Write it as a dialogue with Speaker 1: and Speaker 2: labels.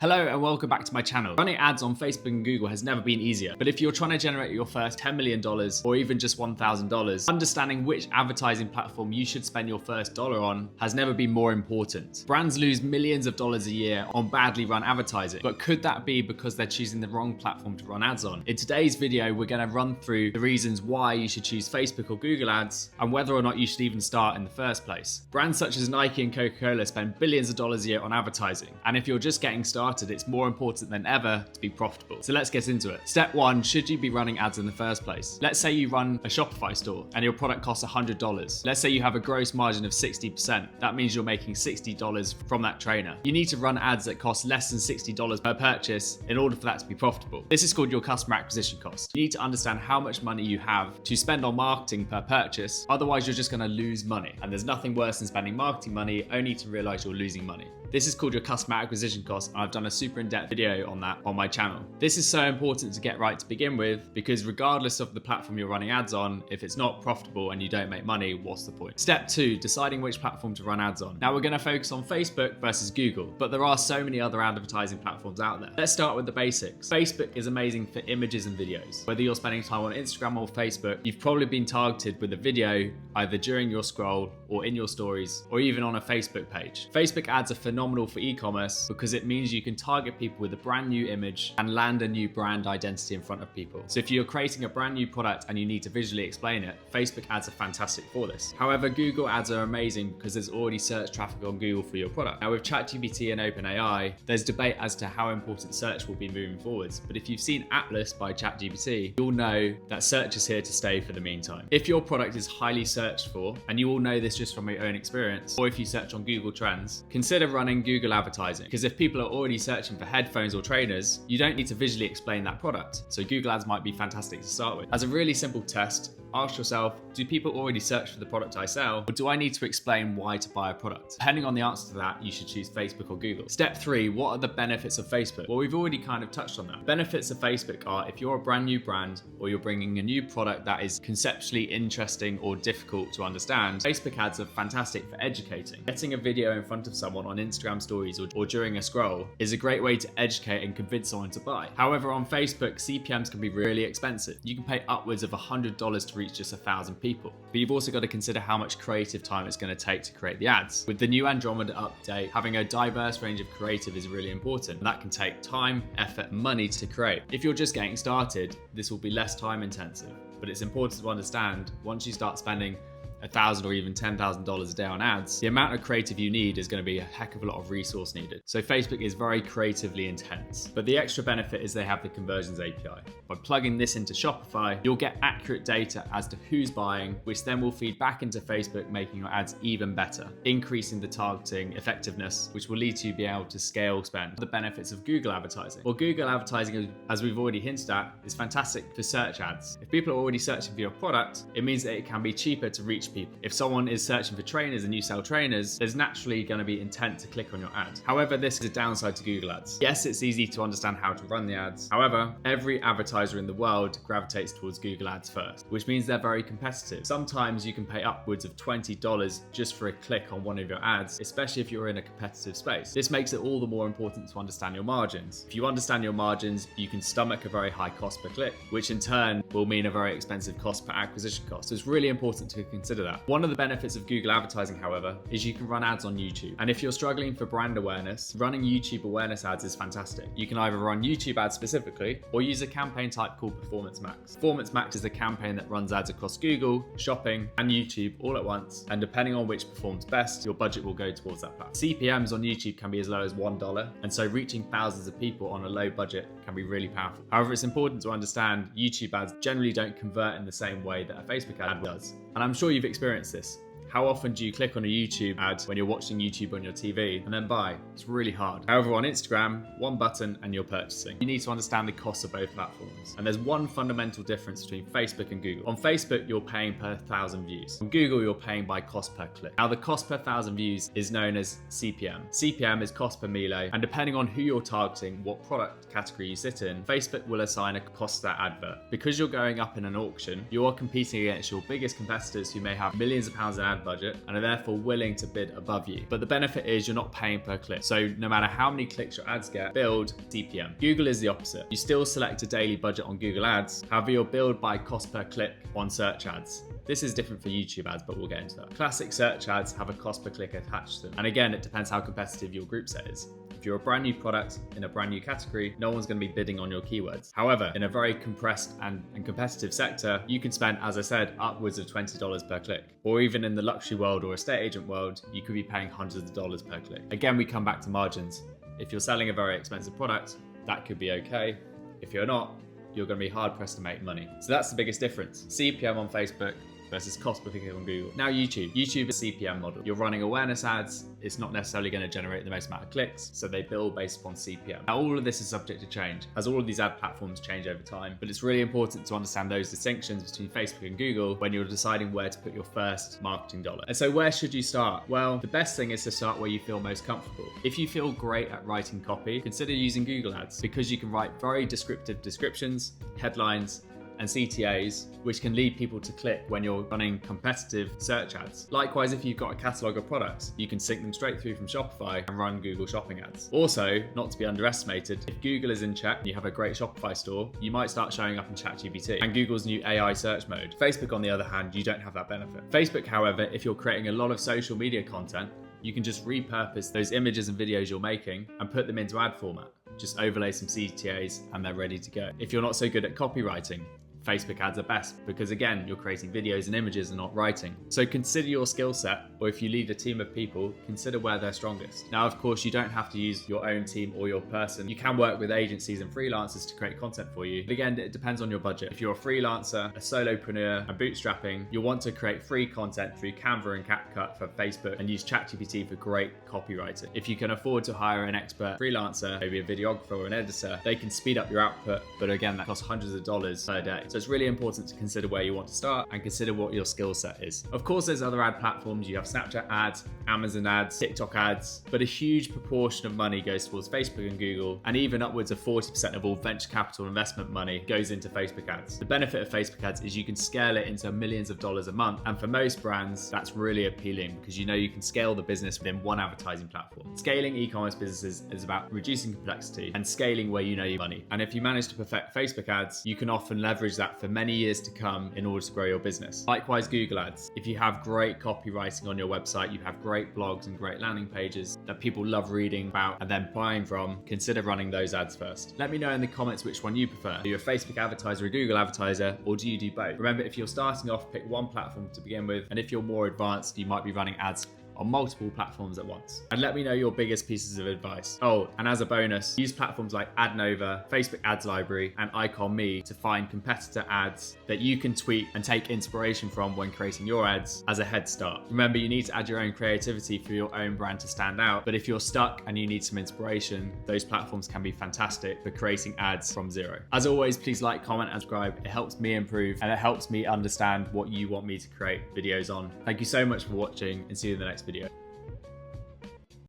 Speaker 1: Hello and welcome back to my channel. Running ads on Facebook and Google has never been easier, but if you're trying to generate your first $10 million or even just $1,000, understanding which advertising platform you should spend your first dollar on has never been more important. Brands lose millions of dollars a year on badly run advertising, but could that be because they're choosing the wrong platform to run ads on? In today's video, we're going to run through the reasons why you should choose Facebook or Google ads and whether or not you should even start in the first place. Brands such as Nike and Coca-Cola spend billions of dollars a year on advertising, and if you're just getting started, it's more important than ever to be profitable. So let's get into it. Step one, should you be running ads in the first place? Let's say you run a Shopify store and your product costs $100. Let's say you have a gross margin of 60%. That means you're making $60 from that trainer. You need to run ads that cost less than $60 per purchase in order for that to be profitable. This is called your customer acquisition cost. You need to understand how much money you have to spend on marketing per purchase. Otherwise, you're just going to lose money. And there's nothing worse than spending marketing money only to realize you're losing money. This is called your customer acquisition cost, and I've done a super in-depth video on that on my channel. This is so important to get right to begin with, because regardless of the platform you're running ads on, if it's not profitable and you don't make money, what's the point? Step two, deciding which platform to run ads on. Now we're going to focus on Facebook versus Google, but there are so many other advertising platforms out there. Let's start with the basics. Facebook is amazing for images and videos. Whether you're spending time on Instagram or Facebook, you've probably been targeted with a video either during your scroll or in your stories or even on a Facebook page. Facebook ads are phenomenal for e-commerce because it means you can target people with a brand new image and land a new brand identity in front of people. So if you're creating a brand new product and you need to visually explain it, Facebook ads are fantastic for this. However, Google ads are amazing because there's already search traffic on Google for your product. Now with ChatGPT and OpenAI, there's debate as to how important search will be moving forwards. But if you've seen Atlas by ChatGPT, you'll know that search is here to stay for the meantime. If your product is highly searched for, and you all know this just from your own experience, or if you search on Google Trends, consider running Google advertising. Because if people are already searching for headphones or trainers, you don't need to visually explain that product. So Google ads might be fantastic to start with. As a really simple test, ask yourself, do people already search for the product I sell, or do I need to explain why to buy a product? Depending on the answer to that, you should choose Facebook or Google. Step three, what are the benefits of Facebook? Well, we've already kind of touched on that. Benefits of Facebook are if you're a brand new brand or you're bringing a new product that is conceptually interesting or difficult to understand, Facebook ads are fantastic for educating. Getting a video in front of someone on Instagram stories or during a scroll is a great way to educate and convince someone to buy. However, on Facebook, CPMs can be really expensive. You can pay upwards of $100 to reach just 1,000 people. But you've also got to consider how much creative time it's going to take to create the ads. With the new Andromeda update, having a diverse range of creative is really important. And that can take time, effort, and money to create. If you're just getting started, this will be less time intensive. But it's important to understand once you start spending $1,000 or even $10,000 a day on ads, the amount of creative you need is going to be a heck of a lot of resource needed. So Facebook is very creatively intense, but the extra benefit is they have the conversions API. By plugging this into Shopify, you'll get accurate data as to who's buying, which then will feed back into Facebook, making your ads even better, increasing the targeting effectiveness, which will lead to you being able to scale spend. The benefits of Google advertising. Well, Google advertising, as we've already hinted at, is fantastic for search ads. If people are already searching for your product, it means that it can be cheaper to reach people. If someone is searching for trainers and you sell trainers, there's naturally going to be intent to click on your ad. However, this is a downside to Google ads. Yes, it's easy to understand how to run the ads. However, every advertiser in the world gravitates towards Google ads first, which means they're very competitive. Sometimes you can pay upwards of $20 just for a click on one of your ads, especially if you're in a competitive space. This makes it all the more important to understand your margins. If you understand your margins, you can stomach a very high cost per click, which in turn will mean a very expensive cost per acquisition cost. So it's really important to consider that. One of the benefits of Google advertising, however, is you can run ads on YouTube. And if you're struggling for brand awareness, running YouTube awareness ads is fantastic. You can either run YouTube ads specifically or use a campaign type called Performance Max. Performance Max is a campaign that runs ads across Google, Shopping, and YouTube all at once. And depending on which performs best, your budget will go towards that plan. CPMs on YouTube can be as low as $1. And so reaching thousands of people on a low budget can be really powerful. However, it's important to understand YouTube ads generally don't convert in the same way that a Facebook ad does. And I'm sure you've experienced this. How often do you click on a YouTube ad when you're watching YouTube on your TV and then buy? It's really hard. However, on Instagram, one button and you're purchasing. You need to understand the costs of both platforms. And there's one fundamental difference between Facebook and Google. On Facebook, you're paying per 1,000 views. On Google, you're paying by cost per click. Now, the cost per 1,000 views is known as CPM. CPM is cost per mille, and depending on who you're targeting, what product category you sit in, Facebook will assign a cost to that advert. Because you're going up in an auction, you're competing against your biggest competitors who may have millions of pounds in ad ad budget and are therefore willing to bid above you. But the benefit is you're not paying per click. So no matter how many clicks your ads get, build CPM. Google is the opposite. You still select a daily budget on Google Ads, however you're billed by cost per click on search ads. This is different for YouTube ads, but we'll get into that. Classic search ads have a cost per click attached to them. And again, it depends how competitive your group set is. If you're a brand new product in a brand new category, no one's going to be bidding on your keywords. However, in a very compressed and competitive sector, you can spend, as I said, upwards of $20 per click. Or even in the luxury world or estate agent world, you could be paying hundreds of dollars per click. Again, we come back to margins. If you're selling a very expensive product, that could be okay. If you're not, you're going to be hard pressed to make money. So that's the biggest difference. CPM on Facebook versus cost per click on Google. Now YouTube. YouTube is a CPM model. You're running awareness ads. It's not necessarily going to generate the most amount of clicks, so they bill based upon CPM. Now all of this is subject to change, as all of these ad platforms change over time, but it's really important to understand those distinctions between Facebook and Google when you're deciding where to put your first marketing dollar. And so where should you start? Well, the best thing is to start where you feel most comfortable. If you feel great at writing copy, consider using Google Ads, because you can write very descriptive descriptions, headlines, and CTAs, which can lead people to click when you're running competitive search ads. Likewise, if you've got a catalog of products, you can sync them straight through from Shopify and run Google shopping ads. Also, not to be underestimated, if Google is in check and you have a great Shopify store, you might start showing up in ChatGPT and Google's new AI search mode. Facebook, on the other hand, you don't have that benefit. Facebook, however, if you're creating a lot of social media content, you can just repurpose those images and videos you're making and put them into ad format. Just overlay some CTAs and they're ready to go. If you're not so good at copywriting, Facebook ads are best, because again, you're creating videos and images and not writing. So consider your skill set, or if you lead a team of people, consider where they're strongest. Now, of course, you don't have to use your own team or your person. You can work with agencies and freelancers to create content for you. But again, it depends on your budget. If you're a freelancer, a solopreneur, and bootstrapping, you'll want to create free content through Canva and CapCut for Facebook and use ChatGPT for great copywriting. If you can afford to hire an expert freelancer, maybe a videographer or an editor, they can speed up your output, but again, that costs hundreds of dollars per day. So it's really important to consider where you want to start and consider what your skill set is. Of course, there's other ad platforms. You have Snapchat ads, Amazon ads, TikTok ads, but a huge proportion of money goes towards Facebook and Google, and even upwards of 40% of all venture capital investment money goes into Facebook ads. The benefit of Facebook ads is you can scale it into millions of dollars a month, and for most brands, that's really appealing because you know you can scale the business within one advertising platform. Scaling e-commerce businesses is about reducing complexity and scaling where you know your money. And if you manage to perfect Facebook ads, you can often leverage that for many years to come in order to grow your business. Likewise, Google ads. If you have great copywriting on your website, you have great blogs and great landing pages that people love reading about and then buying from, consider running those ads first. Let me know in the comments which one you prefer. Are you a Facebook advertiser or a Google advertiser, or do you do both? Remember, if you're starting off, pick one platform to begin with, and if you're more advanced, you might be running ads on multiple platforms at once. And let me know your biggest pieces of advice. Oh, and as a bonus, use platforms like AdNova, Facebook Ads Library, and IconMe to find competitor ads that you can tweak and take inspiration from when creating your ads as a head start. Remember, you need to add your own creativity for your own brand to stand out, but if you're stuck and you need some inspiration, those platforms can be fantastic for creating ads from zero. As always, please like, comment, and subscribe. It helps me improve and it helps me understand what you want me to create videos on. Thank you so much for watching, and see you in the next video.